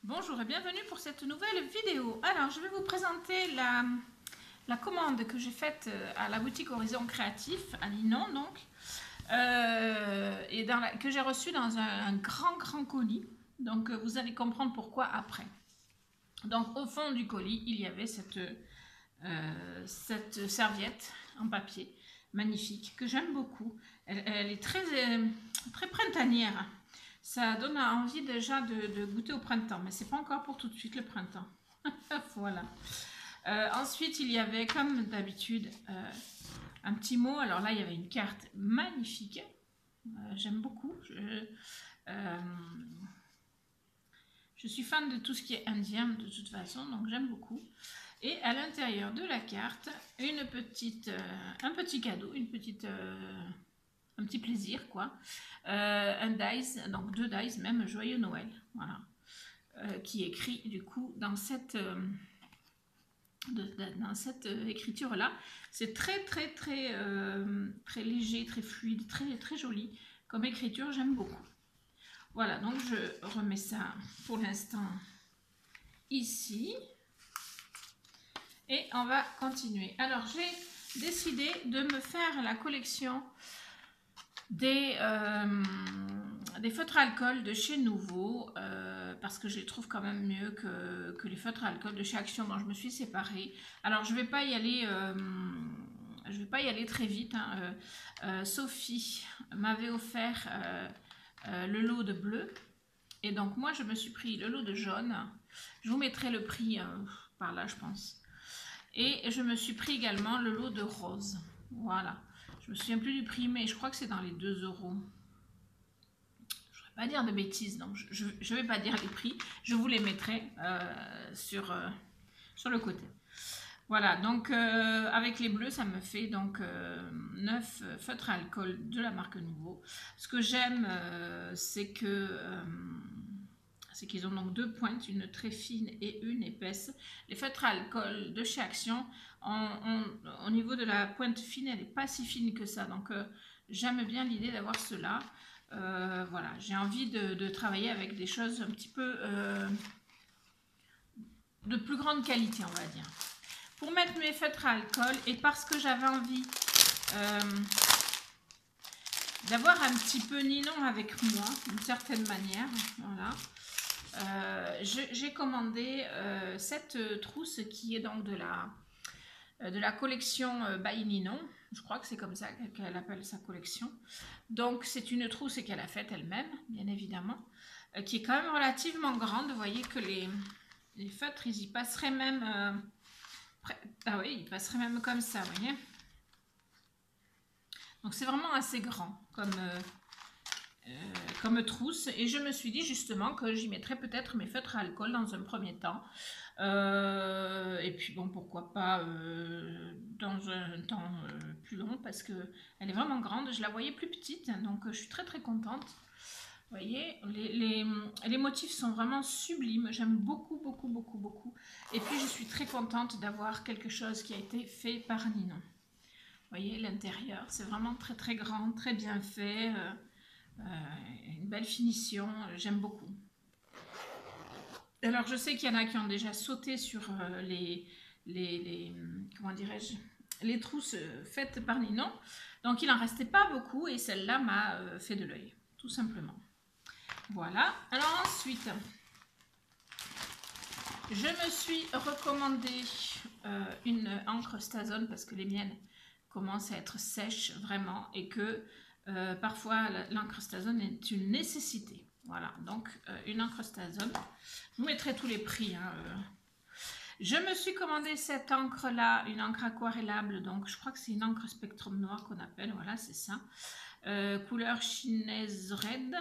Bonjour et bienvenue pour cette nouvelle vidéo. Alors, je vais vous présenter la commande que j'ai faite à la boutique Horizon Créatif, à Ninon donc, et que j'ai reçue dans un grand colis. Donc, vous allez comprendre pourquoi après. Donc, au fond du colis, il y avait cette serviette en papier magnifique que j'aime beaucoup. Elle est très printanière. Ça donne envie déjà de goûter au printemps, mais c'est pas encore pour tout de suite le printemps. Voilà. Ensuite, il y avait, comme d'habitude, un petit mot. Alors là, il y avait une carte magnifique. J'aime beaucoup. Je suis fan de tout ce qui est indien de toute façon, donc j'aime beaucoup. Et à l'intérieur de la carte, un petit cadeau, un petit plaisir quoi. Un dice, donc 2 dice même, joyeux Noël, voilà, qui est écrit du coup dans cette écriture là. C'est très léger, très fluide, très joli comme écriture, j'aime beaucoup. Voilà, donc je remets ça pour l'instant ici. Et on va continuer. Alors, j'ai décidé de me faire la collection des feutres à alcool de chez Nouveau, parce que je les trouve quand même mieux que les feutres à alcool de chez Action dont je me suis séparée. Alors, je ne vais pas y aller très vite. Sophie m'avait offert le lot de bleu. Et donc, moi, je me suis pris le lot de jaune. Je vous mettrai le prix par là, je pense. Et je me suis pris également le lot de rose. Voilà. Je me souviens plus du prix, mais je crois que c'est dans les 2 euros. Je ne vais pas dire de bêtises, donc je ne vais pas dire les prix. Je vous les mettrai sur le côté. Voilà, donc avec les bleus, ça me fait donc 9 feutres à alcool de la marque Nouveau. Ce que j'aime, c'est qu'ils ont donc 2 pointes, une très fine et une épaisse. Les feutres à alcool de chez Action, au niveau de la pointe fine, elle n'est pas si fine que ça. Donc j'aime bien l'idée d'avoir cela. Voilà, j'ai envie de travailler avec des choses un petit peu de plus grande qualité, on va dire. Pour mettre mes feutres à alcool, et parce que j'avais envie d'avoir un petit peu Ninon avec moi, d'une certaine manière, voilà. J'ai commandé cette trousse qui est donc de la collection by Ninon. Je crois que c'est comme ça qu'elle appelle sa collection. Donc c'est une trousse qu'elle a faite elle-même, bien évidemment, qui est quand même relativement grande. Vous voyez que les feutres, ils y passeraient même... ah oui, ils passeraient même comme ça, vous voyez. Donc c'est vraiment assez grand comme trousse, et je me suis dit justement que j'y mettrais peut-être mes feutres à alcool dans un premier temps, et puis bon, pourquoi pas dans un temps plus long, parce que elle est vraiment grande. Je la voyais plus petite, donc je suis très contente. Vous voyez, les motifs sont vraiment sublimes, j'aime beaucoup. Et puis je suis très contente d'avoir quelque chose qui a été fait par Ninon. Vous voyez, l'intérieur, c'est vraiment très grand, très bien fait. Une belle finition, j'aime beaucoup. Alors je sais qu'il y en a qui ont déjà sauté sur comment dirais-je, les trousses faites par Ninon, donc il n'en restait pas beaucoup et celle-là m'a fait de l'œil, tout simplement. Voilà. Alors ensuite, je me suis recommandé une encre Stazone parce que les miennes commencent à être sèches vraiment, et que parfois l'encre Stazone est une nécessité. Voilà, donc une encre Stazone. Je vous mettrai tous les prix. Je me suis commandé cette encre là, une encre aquarellable, donc je crois que c'est une encre Spectrum Noir qu'on appelle, voilà, c'est ça. Couleur chinaise red.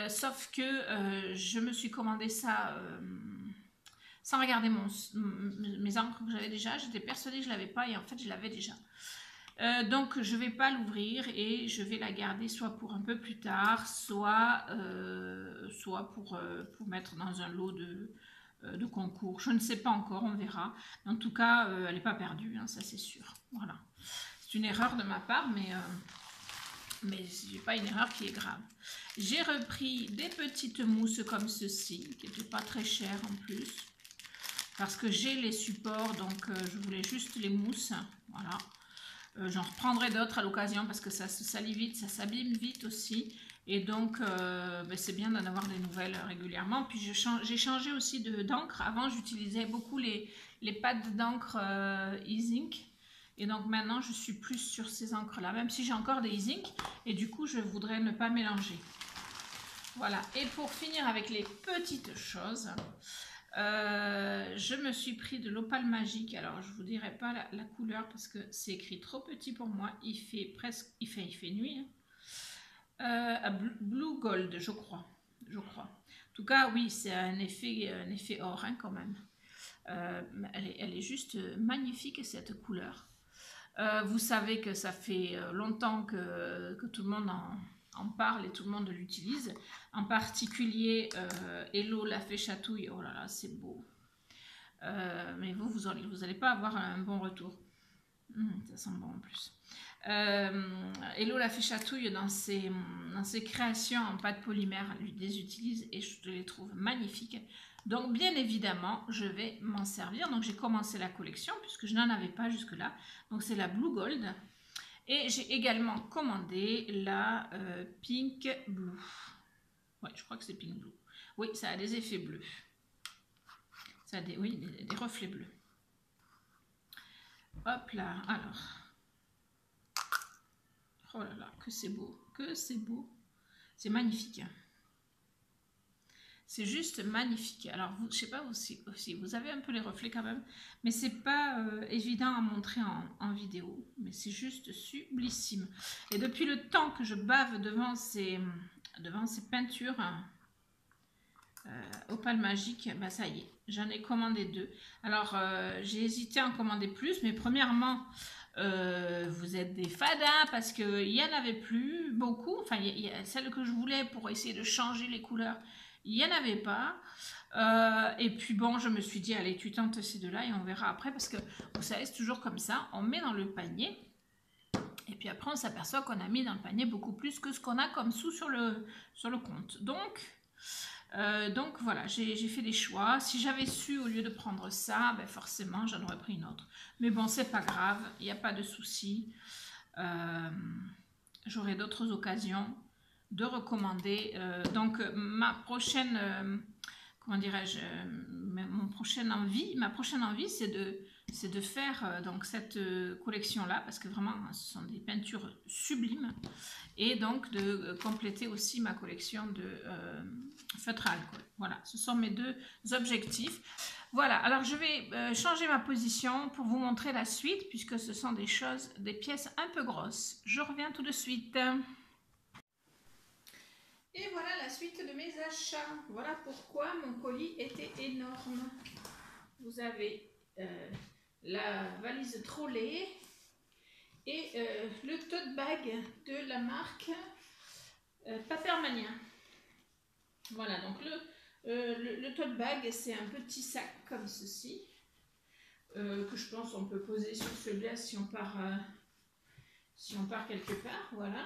Sauf que je me suis commandé ça sans regarder mes encres que j'avais déjà. J'étais persuadée que je ne l'avais pas, et en fait je l'avais déjà. Donc je ne vais pas l'ouvrir et je vais la garder soit pour un peu plus tard, soit pour mettre dans un lot de concours. Je ne sais pas encore, on verra. En tout cas, elle n'est pas perdue, hein, ça c'est sûr. Voilà. C'est une erreur de ma part, mais mais ce n'est pas une erreur qui est grave. J'ai repris des petites mousses comme ceci, qui n'étaient pas très chères en plus, parce que j'ai les supports, donc je voulais juste les mousses. Voilà. J'en reprendrai d'autres à l'occasion parce que ça se salit vite, ça s'abîme vite aussi. Et donc, c'est bien d'en avoir des nouvelles régulièrement. Puis j'ai changé aussi d'encre. Avant, j'utilisais beaucoup les pads d'encre e-zinc. Et donc maintenant, je suis plus sur ces encres-là, même si j'ai encore des e-zinc. Et du coup, je voudrais ne pas mélanger. Voilà. Et pour finir avec les petites choses, je me suis pris de l'opale magique. Alors, je ne vous dirai pas la couleur parce que c'est écrit trop petit pour moi. Il fait nuit. Hein. Blue Gold, je crois. En tout cas, oui, c'est un effet or hein, quand même. Elle est juste magnifique cette couleur. Vous savez que ça fait longtemps que tout le monde en parle et tout le monde l'utilise. En particulier, Hello la fée chatouille. Oh là là, c'est beau. Mais vous n'allez pas avoir un bon retour. Ça sent bon en plus. Hello la fée chatouille dans ses créations en pâte polymère, elle les utilise et je les trouve magnifiques. Donc bien évidemment, je vais m'en servir. Donc j'ai commencé la collection puisque je n'en avais pas jusque là. Donc c'est la Blue Gold. Et j'ai également commandé la Pink Blue. Ouais, je crois que c'est Pink Blue. Oui, ça a des effets bleus. Ça a des reflets bleus. Hop là, alors. Oh là là, que c'est beau, que c'est beau. C'est magnifique. C'est juste magnifique. Alors, je ne sais pas si vous avez un peu les reflets quand même, mais c'est pas évident à montrer en vidéo. Mais c'est juste sublissime. Et depuis le temps que je bave devant ces peintures opale magique, bah ça y est, j'en ai commandé 2. Alors, j'ai hésité à en commander plus, mais premièrement, vous êtes des fadas parce qu'il n'y en avait plus beaucoup. Enfin, celle que je voulais pour essayer de changer les couleurs, il n'y en avait pas. Et puis bon, je me suis dit, allez, tu tentes ces deux-là et on verra après parce que vous savez, c'est toujours comme ça. On met dans le panier et puis après, on s'aperçoit qu'on a mis dans le panier beaucoup plus que ce qu'on a comme sous sur le compte. Donc voilà, j'ai fait des choix. Si j'avais su au lieu de prendre ça, ben forcément j'en aurais pris une autre. Mais bon, c'est pas grave, il n'y a pas de souci. J'aurai d'autres occasions de recommander. Donc ma prochaine, comment dirais-je, ma prochaine envie, c'est de faire donc cette collection-là parce que vraiment, ce sont des peintures sublimes. Et donc de compléter aussi ma collection de feutres à alcool. Voilà, ce sont mes 2 objectifs. Voilà, alors je vais changer ma position pour vous montrer la suite puisque ce sont des pièces un peu grosses. Je reviens tout de suite. Et voilà la suite de mes achats. Voilà pourquoi mon colis était énorme. Vous avez la valise trolley et le tote bag de la marque Papermania. Voilà, donc le tote bag, c'est un petit sac comme ceci, que je pense on peut poser sur celui-là si on part quelque part, voilà.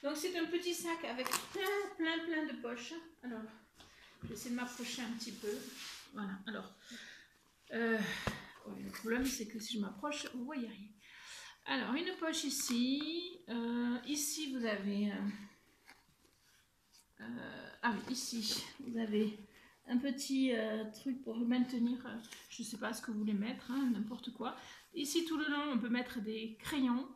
Donc c'est un petit sac avec plein de poches. Alors, je vais essayer de m'approcher un petit peu. Voilà, alors, le problème c'est que si je m'approche, vous voyez rien. Alors, une poche ici. Ici, vous avez... ici, vous avez un petit truc pour maintenir... je ne sais pas ce que vous voulez mettre, hein, n'importe quoi. Ici, tout le long, on peut mettre des crayons.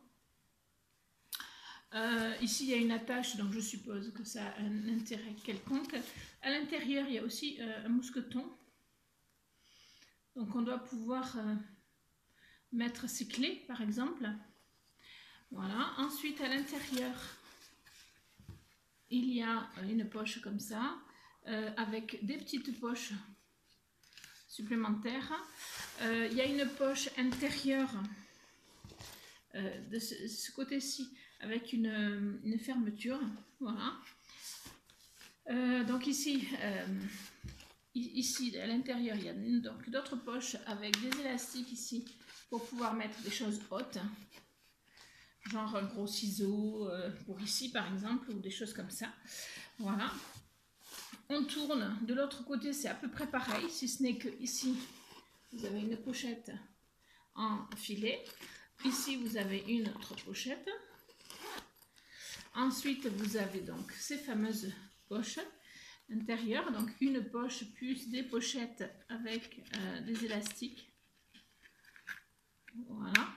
Ici, il y a une attache, donc je suppose que ça a un intérêt quelconque. À l'intérieur, il y a aussi un mousqueton. Donc, on doit pouvoir... mettre ses clés par exemple. Voilà, ensuite à l'intérieur il y a une poche comme ça avec des petites poches supplémentaires. Il y a une poche intérieure de ce côté-ci avec une fermeture. Voilà. Donc ici à l'intérieur il y a donc d'autres poches avec des élastiques ici pour pouvoir mettre des choses hautes. genre un gros ciseau pour ici par exemple, ou des choses comme ça. Voilà. On tourne. De l'autre côté, c'est à peu près pareil, si ce n'est que ici, vous avez une pochette en filet. Ici, vous avez une autre pochette. Ensuite, vous avez donc ces fameuses poches intérieures. Donc, une poche plus des pochettes avec des élastiques. Voilà.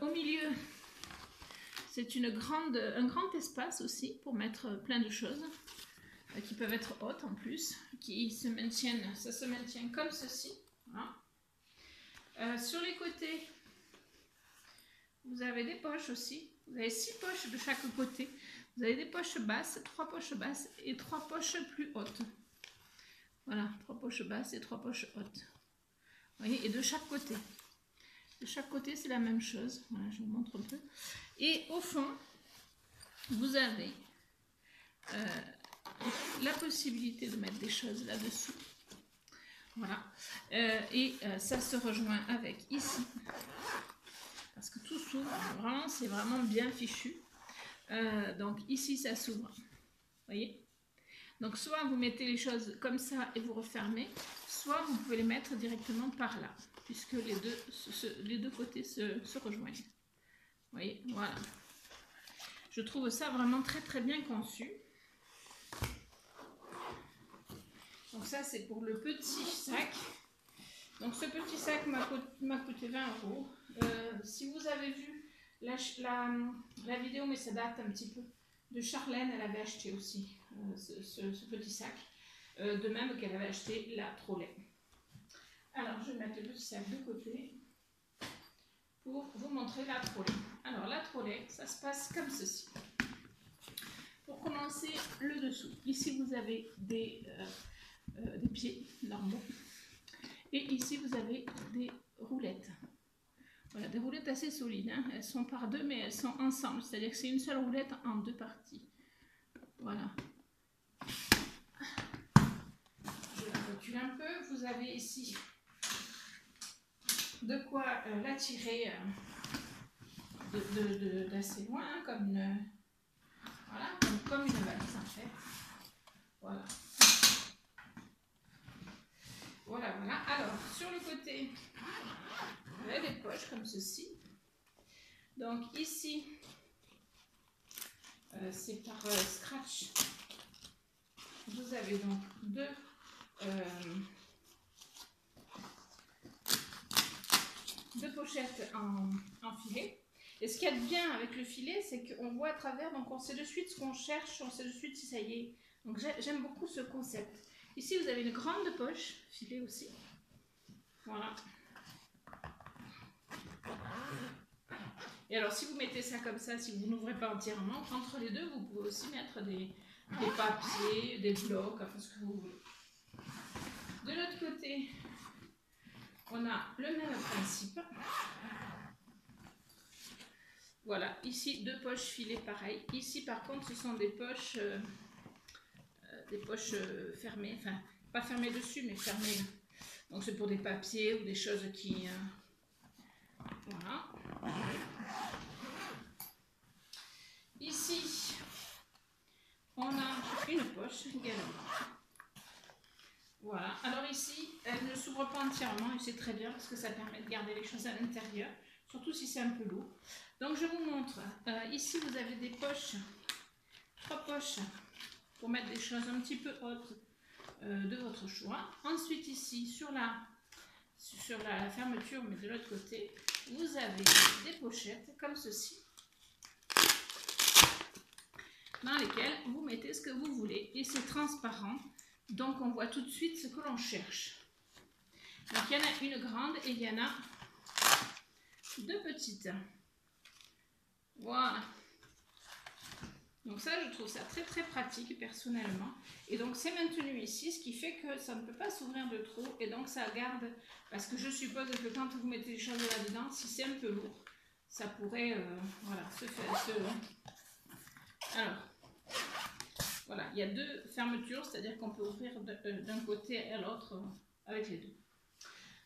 Au milieu, c'est un grand espace aussi pour mettre plein de choses qui peuvent être hautes en plus, qui se maintiennent, ça se maintient comme ceci. Voilà. Sur les côtés, vous avez des poches aussi. Vous avez 6 poches de chaque côté. Vous avez des poches basses, 3 poches basses et 3 poches plus hautes. Voilà, 3 poches basses et 3 poches hautes. Vous voyez, et de chaque côté. De chaque côté, c'est la même chose. Voilà, je vous montre un peu. Et au fond, vous avez la possibilité de mettre des choses là-dessous. Voilà. Ça se rejoint avec ici. Parce que tout s'ouvre. Vraiment, c'est vraiment bien fichu. Donc ici, ça s'ouvre. Vous voyez? Donc soit vous mettez les choses comme ça et vous refermez, soit vous pouvez les mettre directement par là, puisque les deux côtés se rejoignent. Vous voyez? Voilà. Je trouve ça vraiment très très bien conçu. Donc ça, c'est pour le petit sac. Donc ce petit sac m'a coûté 20 €. Si vous avez vu la vidéo, mais ça date un petit peu, de Charlène, elle avait acheté aussi ce petit sac. De même qu'elle avait acheté la trolley. Alors je vais mettre le petit sac de côté pour vous montrer la trolley. Alors la trolley, ça se passe comme ceci. Pour commencer, le dessous. Ici vous avez des pieds normaux. Et ici, vous avez des roulettes. Voilà, des roulettes assez solides. Hein. Elles sont par deux, mais elles sont ensemble. C'est-à-dire que c'est une seule roulette en deux parties. Voilà. Je la recule un peu. Vous avez ici de quoi la tirer d'assez loin, hein, comme une valise en fait. Voilà. Voilà, voilà. Alors, sur le côté, vous avez des poches comme ceci. Donc ici, c'est par scratch. Vous avez donc deux pochettes en filet. Et ce qu'il y a de bien avec le filet, c'est qu'on voit à travers, donc on sait de suite ce qu'on cherche, on sait de suite si ça y est. Donc j'aime beaucoup ce concept. Ici, vous avez une grande poche, filet aussi. Voilà. Et alors, si vous mettez ça comme ça, si vous n'ouvrez pas entièrement, entre les deux, vous pouvez aussi mettre des papiers, des blocs, enfin ce que vous voulez. De l'autre côté, on a le même principe. Voilà, ici, deux poches filet pareil. Ici, par contre, ce sont des poches fermées, enfin, pas fermées dessus, mais fermées. Donc, c'est pour des papiers ou des choses qui... voilà. Ici, on a une poche également. Voilà. Alors ici, elle ne s'ouvre pas entièrement et c'est très bien parce que ça permet de garder les choses à l'intérieur, surtout si c'est un peu lourd. Donc je vous montre. Ici, vous avez des poches, 3 poches pour mettre des choses un petit peu hautes de votre choix. Ensuite ici, sur la fermeture, mais de l'autre côté, vous avez des pochettes comme ceci, dans lesquelles vous mettez ce que vous voulez et c'est transparent, donc on voit tout de suite ce que l'on cherche. Donc il y en a une grande et il y en a deux petites. Voilà. Donc ça, je trouve ça très très pratique personnellement. Et donc c'est maintenu ici, ce qui fait que ça ne peut pas s'ouvrir de trop et donc ça garde, parce que je suppose que quand vous mettez les choses là-dedans, si c'est un peu lourd, ça pourrait voilà, se faire. Alors, voilà, il y a deux fermetures, c'est-à-dire qu'on peut ouvrir d'un côté à l'autre avec les deux.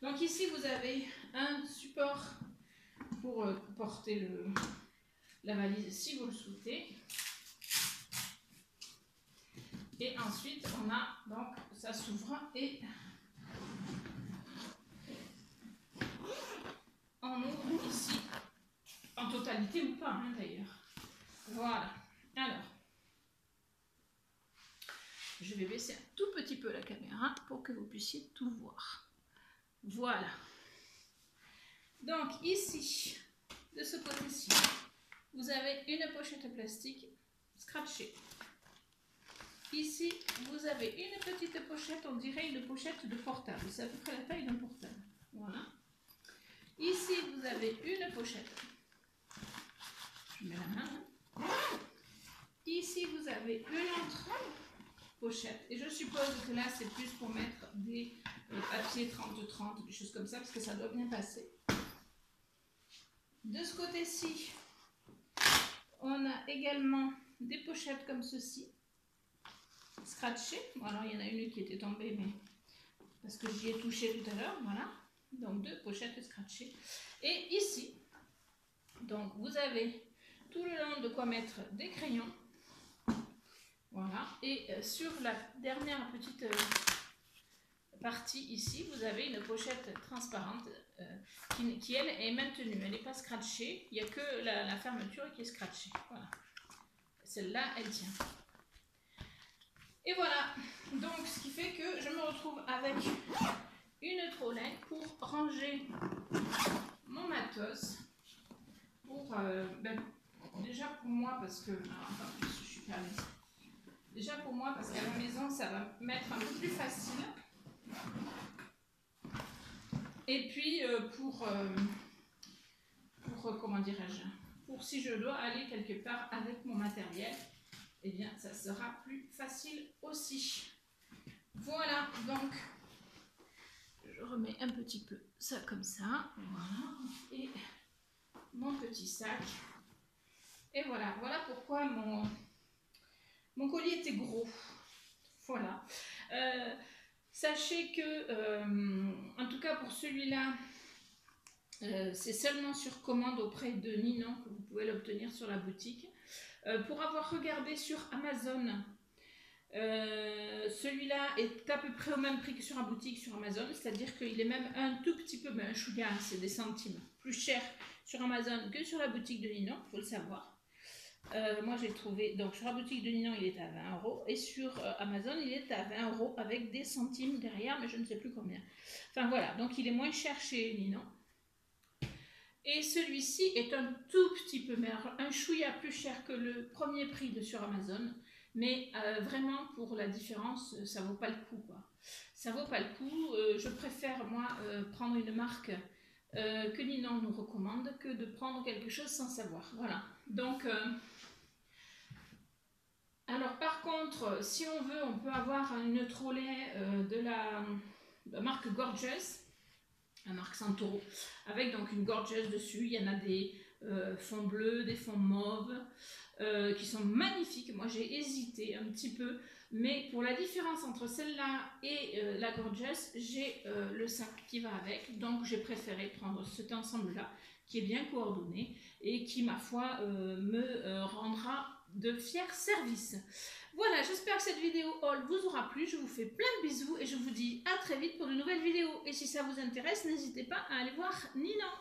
Donc ici, vous avez un support pour porter la valise si vous le souhaitez. Et ensuite, on a donc, ça s'ouvre et on ouvre ici, en totalité ou pas hein, d'ailleurs. Voilà. Alors, je vais baisser un tout petit peu la caméra pour que vous puissiez tout voir. Voilà. Donc ici, de ce côté-ci, vous avez une pochette plastique scratchée. Ici, vous avez une petite pochette, on dirait une pochette de portable. C'est à peu près la taille d'un portable. Voilà. Ici, vous avez une pochette. Je mets la main. Ici, vous avez une autre pochette. Et je suppose que là, c'est plus pour mettre des papiers 30-30, des choses comme ça, parce que ça doit bien passer. De ce côté-ci, on a également des pochettes comme ceci. Scratché, alors il y en a une qui était tombée mais parce que j'y ai touché tout à l'heure, voilà, donc 2 pochettes scratchées. Et ici, donc vous avez tout le long de quoi mettre des crayons, voilà, et sur la dernière petite partie ici, vous avez une pochette transparente qui elle est maintenue, elle n'est pas scratchée, il n'y a que la fermeture qui est scratchée, voilà, celle-là elle tient. Et voilà, donc ce qui fait que je me retrouve avec une trolley pour ranger mon matos. Pour, déjà pour moi, parce que. Attends, je suis pas à l'aise. Déjà pour moi, parce qu'à la maison, ça va m'être un peu plus facile. Et puis pour comment dirais-je, pour si je dois aller quelque part avec mon matériel. Eh bien, ça sera plus facile aussi. Voilà, donc, je remets un petit peu ça comme ça. Voilà, et mon petit sac. Et voilà, voilà pourquoi mon colis était gros. Voilà. Sachez que, en tout cas pour celui-là, c'est seulement sur commande auprès de Ninon que vous pouvez l'obtenir sur la boutique. Pour avoir regardé sur Amazon, celui-là est à peu près au même prix que sur la boutique sur Amazon, c'est-à-dire qu'il est même un tout petit peu, mais un chouïa, c'est des centimes, plus cher sur Amazon que sur la boutique de Ninon, il faut le savoir. Moi j'ai trouvé, donc sur la boutique de Ninon il est à 20 € et sur Amazon il est à 20 € avec des centimes derrière, mais je ne sais plus combien. Enfin voilà, donc il est moins cher chez Ninon. Et celui-ci est un tout petit peu, mais un chouïa plus cher que le premier prix de sur Amazon. Mais vraiment, pour la différence, ça vaut pas le coup, quoi. Ça vaut pas le coup. Je préfère, moi, prendre une marque que Ninon nous recommande que de prendre quelque chose sans savoir. Voilà. Donc, alors par contre, si on veut, on peut avoir une trolley de la marque Gorgeous. La marque Santoro, avec donc une Gorgeous dessus. Il y en a des fonds bleus, des fonds mauves, qui sont magnifiques. Moi j'ai hésité un petit peu, mais pour la différence entre celle-là et la Gorgeous, j'ai le sac qui va avec, donc j'ai préféré prendre cet ensemble-là, qui est bien coordonné, et qui, ma foi, me rendra de fiers services. Voilà, j'espère que cette vidéo haul vous aura plu. Je vous fais plein de bisous et je vous dis à très vite pour de nouvelles vidéos. Et si ça vous intéresse, n'hésitez pas à aller voir Ninon.